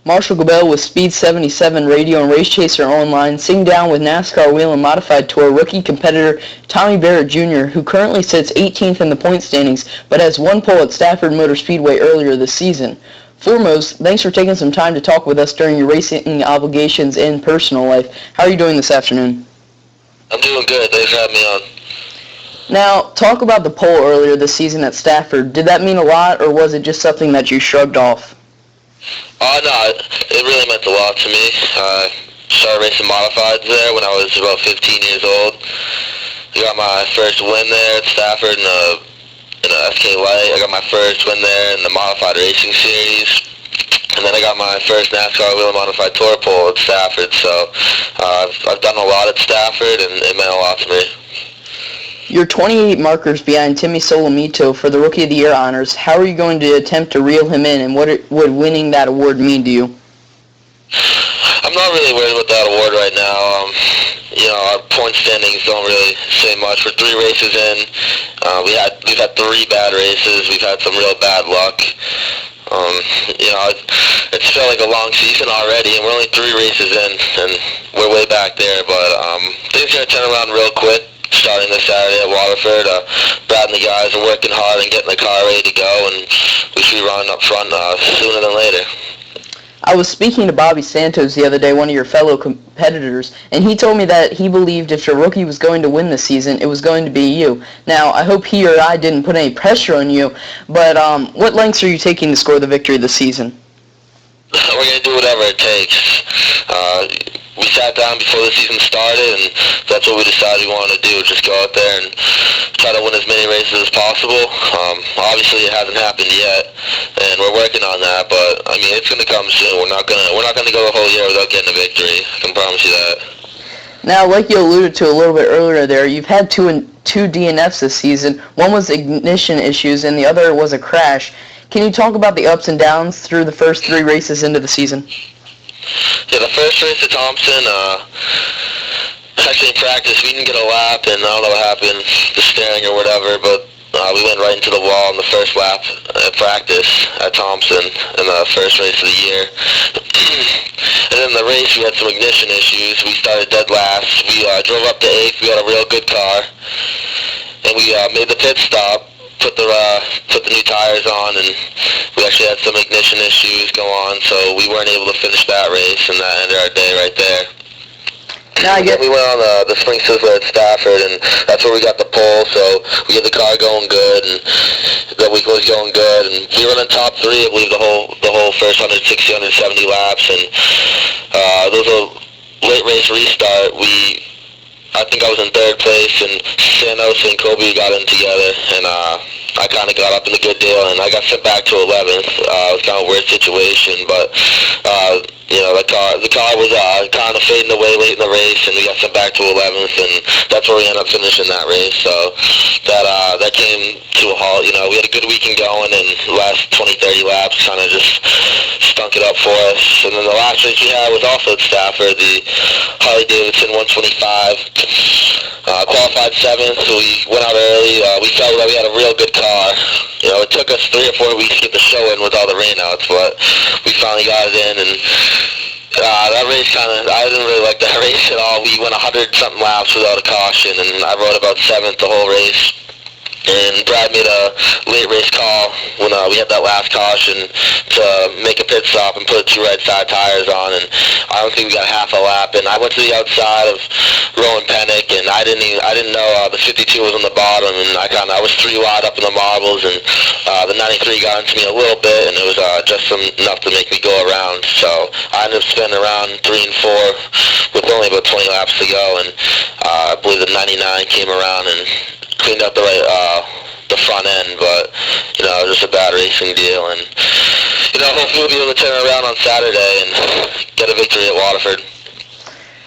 Marshall Gabell with Speed 77 Radio and Race Chaser Online sitting down with NASCAR WHELEN Modified Tour rookie competitor Tommy Barrett Jr., who currently sits 18th in the point standings but has one pole at Stafford Motor Speedway earlier this season. Foremost, thanks for taking some time to talk with us during your racing obligations and personal life. How are you doing this afternoon? I'm doing good. Thanks for having me on. Now, talk about the pole earlier this season at Stafford. Did that mean a lot, or was it just something that you shrugged off? No, it really meant a lot to me. I started racing modifieds there when I was about 15 years old. I got my first win there at Stafford in a SK Light. I got my first win there in the Modified Racing Series. And then I got my first NASCAR WHELEN Modified Tour pole at Stafford. So I've done a lot at Stafford, and it meant a lot to me. You're 28 markers behind Timmy Lomito for the Rookie of the Year honors. How are you going to attempt to reel him in, and what would winning that award mean to you? I'm not really worried about that award right now. Our point standings don't really say much. We're 3 races in. We've had 3 bad races. We've had some real bad luck. It's felt like a long season already, and we're only 3 races in, and we're way back there. But things are going to turn around real quick. Starting this Saturday at Waterford, Brad and the guys are working hard and getting the car ready to go, and we should be running up front sooner than later. I was speaking to Bobby Santos the other day, one of your fellow competitors, and he told me that he believed if a rookie was going to win this season, it was going to be you. Now, I hope he or I didn't put any pressure on you, but what lengths are you taking to score the victory this season? We're going to do whatever it takes. We sat down before the season started, and that's what we decided we wanted to do, just go out there and try to win as many races as possible. Obviously, it hasn't happened yet, and we're working on that, but, it's going to come soon. We're not going to go the whole year without getting a victory. I can promise you that. Now, like you alluded to a little bit earlier there, you've had two DNFs this season. One was ignition issues, and the other was a crash. Can you talk about the ups and downs through the first 3 races into the season? Yeah, the first race at Thompson, actually in practice, we didn't get a lap, and I don't know what happened, the steering or whatever, but we went right into the wall in the first lap at practice at Thompson in the first race of the year. And then the race, we had some ignition issues. We started dead last. We drove up to 8th. We had a real good car, and we made the pit stop. Put the new tires on, and we actually had some ignition issues go on, so we weren't able to finish that race, and that ended our day right there. We went on the Spring Sizzler at Stafford, and that's where we got the pole, so we get the car going good, and the week was going good, and we were in the top 3, I believe, the whole first 160, 170 laps, and those were late race restart. I think I was in 3rd place, and Santos and Kobe got in together, and I kind of got up in a good deal, and I got sent back to 11th. It was kind of a weird situation, but the car was kind of fading away late in the race, and we got sent back to 11th, and that's where we ended up finishing that race. So that came to a halt. We had a good weekend going, and the last 20, 30 laps kind of just stunk it up for us. And then the last race we had was also at Stafford, the Harley-Davidson 125. Qualified 7th, so we went out early. We felt that we had a real good car. It took us 3 or 4 weeks to get the show in with all the rainouts, but we finally got it in, and that race I didn't really like that race at all. We went 100-something laps without a caution, and I rode about 7th the whole race. And Brad made a late race call when we had that last caution to make a pit stop and put 2 right side tires on, and I don't think we got half a lap. And I went to the outside of Rowan Pennick, and I didn't know the 52 was on the bottom, and I was 3 wide up in the marbles, and the 93 got into me a little bit, and it was just enough to make me go around. So I ended up spinning around 3 and 4 with only about 20 laps to go, and I believe the 99 came around and cleaned up the front end, but it was just a bad racing deal, and hopefully we'll be able to turn around on Saturday and get a victory at Waterford.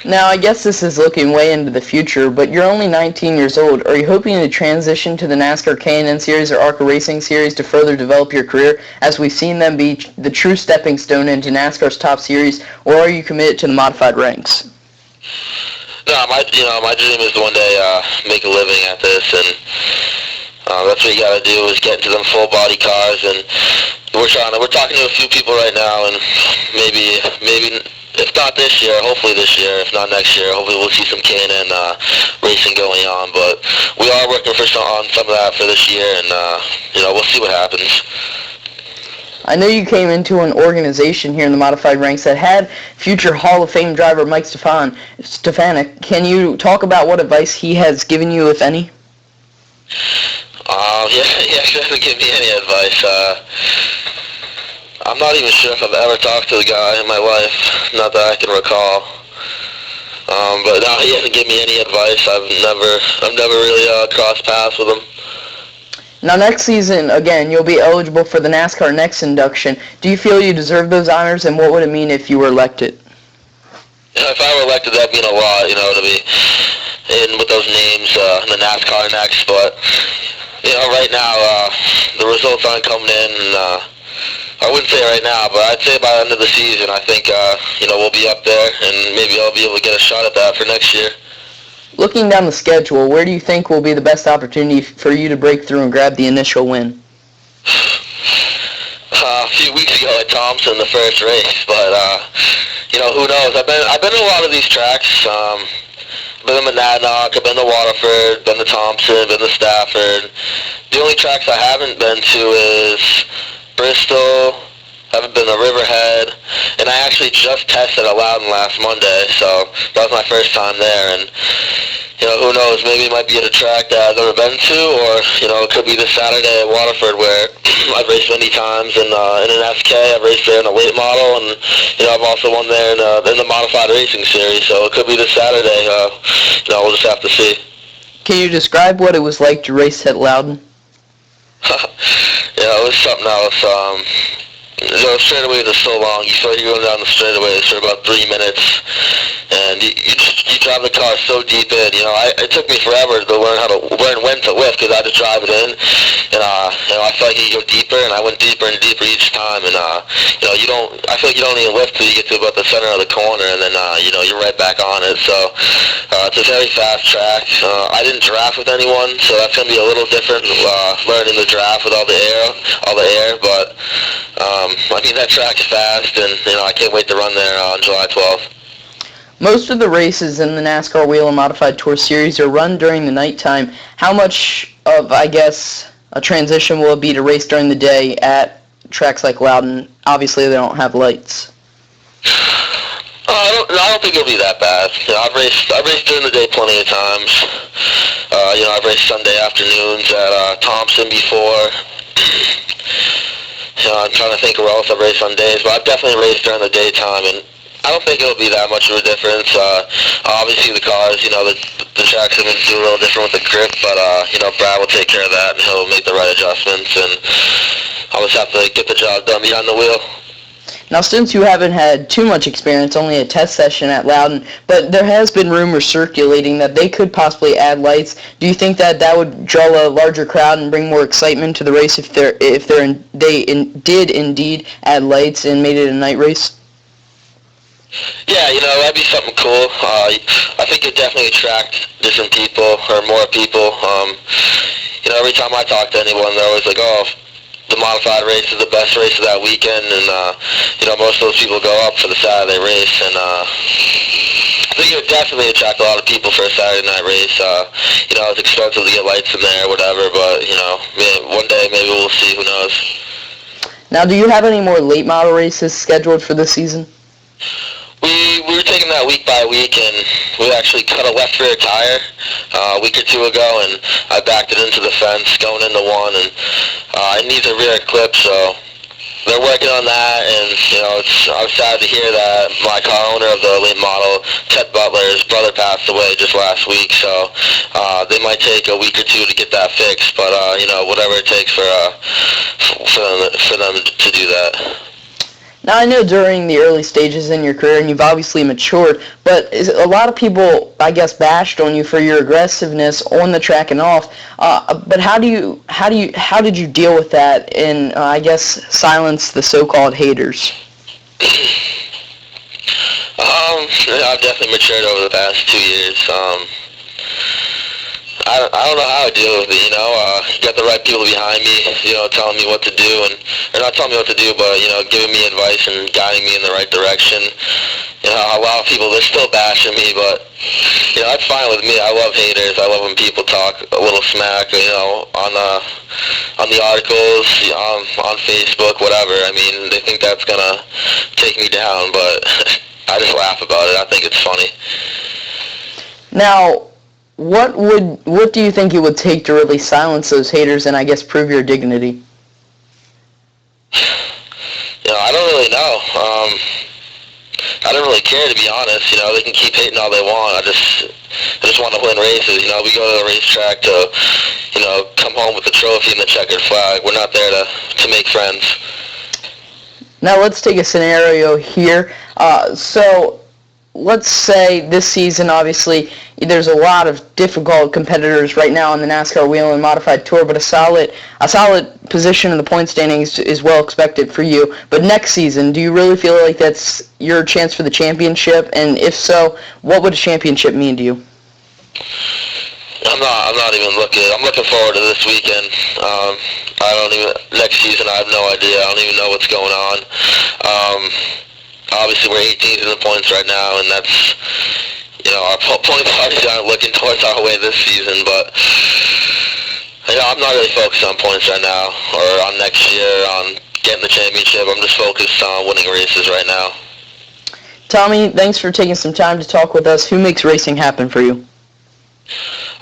Now, I guess this is looking way into the future, but you're only 19 years old. Are you hoping to transition to the NASCAR K&N Series or ARCA Racing Series to further develop your career, as we've seen them be the true stepping stone into NASCAR's top series, or are you committed to the modified ranks? No, my dream is to one day make a living at this, and that's what you got to do, is get into them full body cars, and we're talking to a few people right now, and maybe if not this year, hopefully this year. If not next year, hopefully we'll see some K&N racing going on. But we are working on some of that for this year, and we'll see what happens. I know you came into an organization here in the modified ranks that had future Hall of Fame driver Mike Stefanik. Can you talk about what advice he has given you, if any? He hasn't given me any advice. I'm not even sure if I've ever talked to the guy in my life, not that I can recall. But no, he hasn't given me any advice. I've never really crossed paths with him. Now, next season, again, you'll be eligible for the NASCAR Next induction. Do you feel you deserve those honors, and what would it mean if you were elected? If I were elected, that'd mean a lot, to be in with those names in the NASCAR Next. But right now, the results aren't coming in, and I wouldn't say right now, but I'd say by the end of the season, I think we'll be up there, and maybe I'll be able to get a shot at that for next year. Looking down the schedule, where do you think will be the best opportunity for you to break through and grab the initial win? A few weeks ago at Thompson, the first race, but who knows? I've been to a lot of these tracks. Been to Monadnock, I've been to Waterford, been to Thompson, been to Stafford. The only tracks I haven't been to is Bristol. Haven't been to Riverhead, and I actually just tested at Loudon last Monday, so that was my first time there. And who knows? Maybe it might be at a track that I've never been to, or it could be this Saturday at Waterford, where I've raced many times in an SK. I've raced there in a late model, and I've also won there in the modified racing series. So it could be this Saturday. We'll just have to see. Can you describe what it was like to race at Loudon? It was something else. The straightaway is so long. You feel like you're going down the straightaways for about 3 minutes, and you drive the car so deep in. It took me forever to learn when to lift, because I just drive it in, and I feel like you go deeper, and I went deeper and deeper each time, and I feel like you don't even lift till you get to about the center of the corner, and then you're right back on it. So it's a very fast track. I didn't draft with anyone, so that's gonna be a little different. Learning the draft with all the air, but. That track's fast, and I can't wait to run there on July 12th. Most of the races in the NASCAR WHELEN Modified Tour series are run during the nighttime. How much of, a transition will it be to race during the day at tracks like Loudon? Obviously, they don't have lights. I don't think it'll be that bad. I've raced during the day plenty of times. I've raced Sunday afternoons at Thompson before. I'm trying to think where else I've raced on days, but I've definitely raced during the daytime, and I don't think it'll be that much of a difference. Obviously the cars, the tracks are going to do a little different with the grip, but, Brad will take care of that, and he'll make the right adjustments, and I'll just have to get the job done behind the wheel. Now, since you haven't had too much experience, only a test session at Loudon, but there has been rumors circulating that they could possibly add lights. Do you think that would draw a larger crowd and bring more excitement to the race if they did indeed add lights and made it a night race? Yeah, that'd be something cool. I think it'd definitely attract different people or more people. Every time I talk to anyone, they're always like, oh, the modified race is the best race of that weekend, and most of those people go up for the Saturday race, and I think it would definitely attract a lot of people for a Saturday night race. It's expensive to get lights in there or whatever, but one day maybe we'll see. Who knows? Now, do you have any more late model races scheduled for this season? We were taking that week by week, and we actually cut a left rear tire a week or two ago, and I backed it into the fence going into one, and it needs a rear clip, so they're working on that, and I was sad to hear that my car owner of the late model, Ted Butler, his brother passed away just last week, so they might take a week or two to get that fixed, but whatever it takes for them to do that. Now, I know during the early stages in your career, and you've obviously matured, but a lot of people, bashed on you for your aggressiveness on the track and off. But how did you deal with that and, silence the so-called haters? I've definitely matured over the past 2 years. I don't know how to deal with it, you know. Got the right people behind me, you know, telling me what to do, or not telling me what to do, but, you know, giving me advice and guiding me in the right direction. You know, a lot of people, they're still bashing me, but, you know, that's fine with me. I love haters. I love when people talk a little smack, you know, on the articles, on Facebook, whatever. I mean, they think that's going to take me down, but I just laugh about it. I think it's funny. Now, what do you think it would take to really silence those haters and I guess prove your dignity? You know, I don't really know. I don't really care, to be honest. You know, they can keep hating all they want. I just want to win races. You know, we go to the racetrack to, you know, come home with the trophy and the checkered flag. We're not there to make friends. Now let's take a scenario here. So let's say this season, obviously, there's a lot of difficult competitors right now on the NASCAR Whelen Modified Tour, but a solid position in the point standings is well expected for you. But next season, do you really feel like that's your chance for the championship? And if so, what would a championship mean to you? I'm not even looking. I'm looking forward to this weekend. Next season, I have no idea. I don't even know what's going on. Obviously, we're 18th in the points right now, and that's, you know, our point parties aren't looking towards our way this season, but, you know, I'm not really focused on points right now, or on next year, on getting the championship. I'm just focused on winning races right now. Tommy, thanks for taking some time to talk with us. Who makes racing happen for you?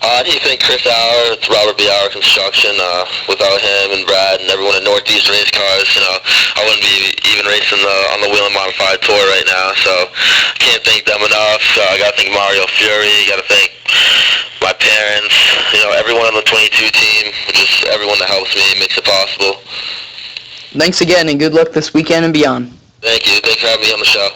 I think Chris Auer, it's Robert B. Auer Construction. Without him and Brad and everyone at Northeast Race Cars, you know, I wouldn't be even racing on the Whelen Modified Tour right now. So I can't thank them enough. I got to thank Mario Fury. Got to thank my parents. You know, everyone on the 22 team. Just everyone that helps me, makes it possible. Thanks again, and good luck this weekend and beyond. Thank you. Thanks for having me on the show.